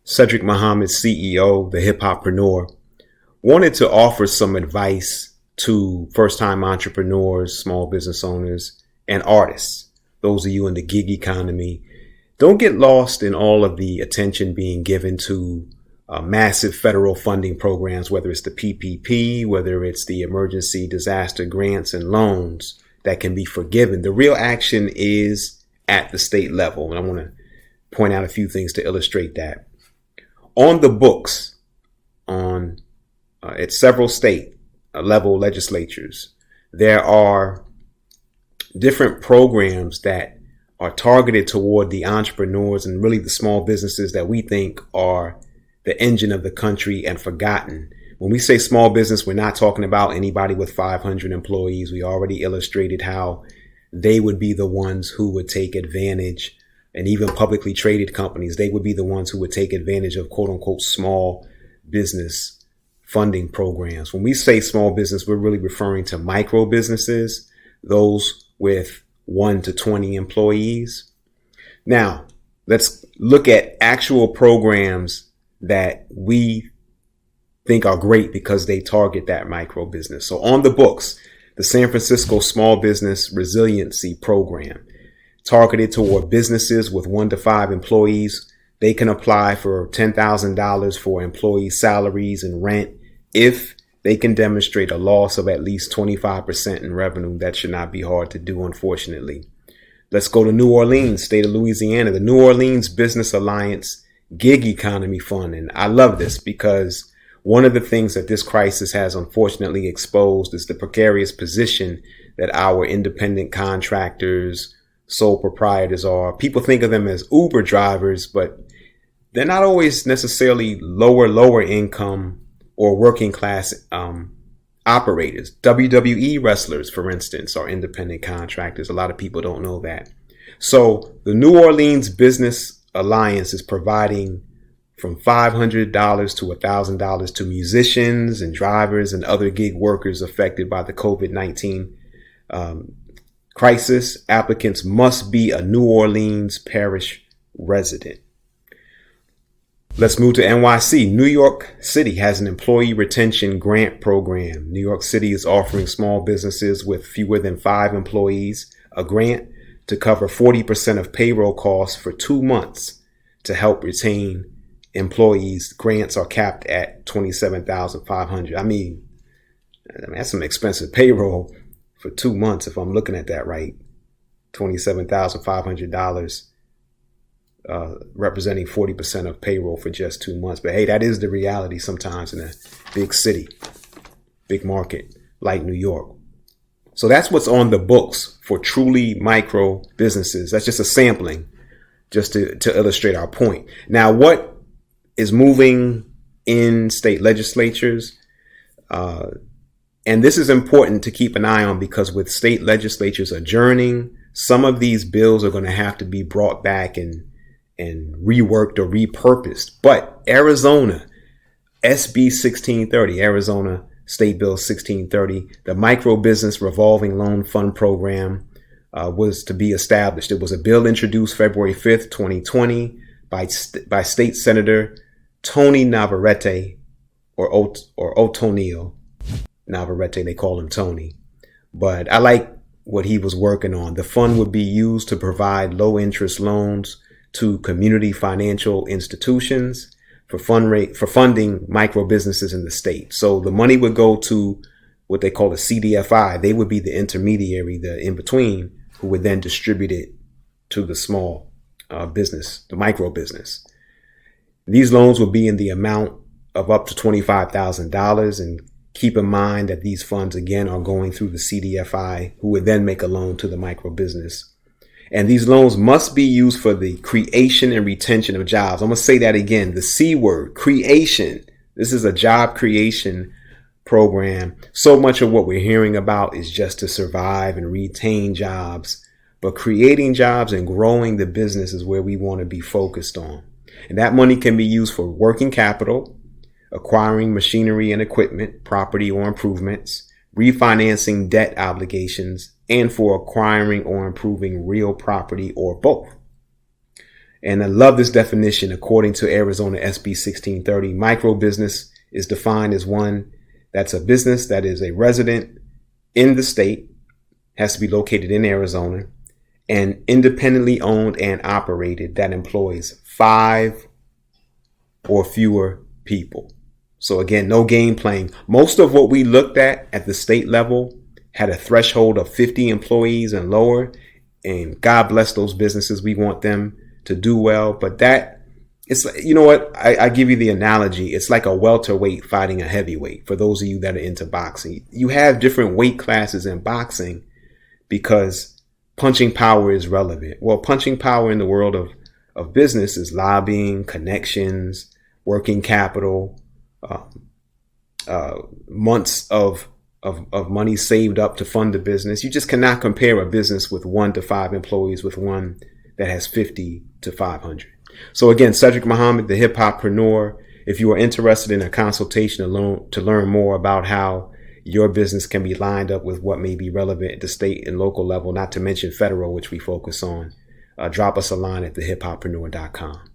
Cedric Muhammad, CEO, the Hip-Hoppreneur, wanted to offer some advice to first-time entrepreneurs, small business owners, and artists. Those of you in the gig economy, don't get lost in all of the attention being given to massive federal funding programs, whether it's the PPP, whether it's the emergency disaster grants and loans that can be forgiven. The real action is at the state level. And I want to point out a few things to illustrate that. On the books, at several state level legislatures, there are different programs that are targeted toward the entrepreneurs and really the small businesses that we think are the engine of the country and forgotten. When we say small business, we're not talking about anybody with 500 employees. We already illustrated how they would be the ones who would take advantage, and even publicly traded companies, they would be the ones who would take advantage of quote unquote small business funding programs. When we say small business, we're really referring to micro businesses, those with 1 to 20 employees. Now, let's look at actual programs that we think are great because they target that micro business. So on the books, the San Francisco Small Business Resiliency Program, targeted toward businesses with 1 to 5 employees. They can apply for $10,000 for employee salaries and rent if they can demonstrate a loss of at least 25% in revenue. That should not be hard to do, unfortunately. Let's go to New Orleans, state of Louisiana, the New Orleans Business Alliance Gig Economy Fund. And I love this because one of the things that this crisis has unfortunately exposed is the precarious position that our independent contractors, sole proprietors are. People think of them as Uber drivers, but they're not always necessarily lower income or working class operators. WWE wrestlers, for instance, are independent contractors. A lot of people don't know that. So the New Orleans Business Alliance is providing from $500 to $1,000 to musicians and drivers and other gig workers affected by the COVID-19 crisis. Applicants must be a New Orleans parish resident. Let's move to NYC. New York City has an employee retention grant program. New York City is offering small businesses with fewer than 5 employees a grant to cover 40% of payroll costs for 2 months to help retain employees. Grants are capped at $27,500. I mean, that's some expensive payroll for 2 months, if I'm looking at that right. $27,500, representing 40% of payroll for just 2 months. But hey, that is the reality sometimes in a big city, big market like New York. So that's what's on the books for truly micro businesses. That's just a sampling, just to illustrate our point. Now, what is moving in state legislatures? And this is important to keep an eye on because with state legislatures adjourning, some of these bills are going to have to be brought back and reworked or repurposed. But Arizona, SB1630, Arizona State Bill 1630, the Micro Business Revolving Loan Fund Program was to be established. It was a bill introduced February 5th, 2020 by State Senator Tony Navarrete or Otonio Navarrete. They call him Tony. But I like what he was working on. The fund would be used to provide low interest loans to community financial institutions for funding micro businesses in the state. So the money would go to what they call a CDFI. They would be the intermediary, the in-between, who would then distribute it to the small business, the micro business. These loans would be in the amount of up to $25,000. And keep in mind that these funds, again, are going through the CDFI, who would then make a loan to the micro business. And these loans must be used for the creation and retention of jobs. I'm going to say that again, the C word, creation. This is a job creation program. So much of what we're hearing about is just to survive and retain jobs. But creating jobs and growing the business is where we want to be focused on. And that money can be used for working capital, acquiring machinery and equipment, property or improvements, refinancing debt obligations, and for acquiring or improving real property or both. And I love this definition. According to Arizona SB1630, micro business is defined as one that's a business that is a resident in the state, has to be located in Arizona, and independently owned and operated that employs 5 or fewer people. So again, no game playing. Most of what we looked at the state level had a threshold of 50 employees and lower. And God bless those businesses. We want them to do well. But it's, you know what? I give you the analogy. It's like a welterweight fighting a heavyweight. For those of you that are into boxing, you have different weight classes in boxing because punching power is relevant. Well, punching power in the world of business is lobbying, connections, working capital, months of money saved up to fund the business. You just cannot compare a business with 1 to 5 employees with one that has 50 to 500. So again, Cedric Muhammad, the Hip-Hoppreneur. If you are interested in a consultation to learn more about how your business can be lined up with what may be relevant at the state and local level, not to mention federal, which we focus on, drop us a line at thehiphoppreneur.com.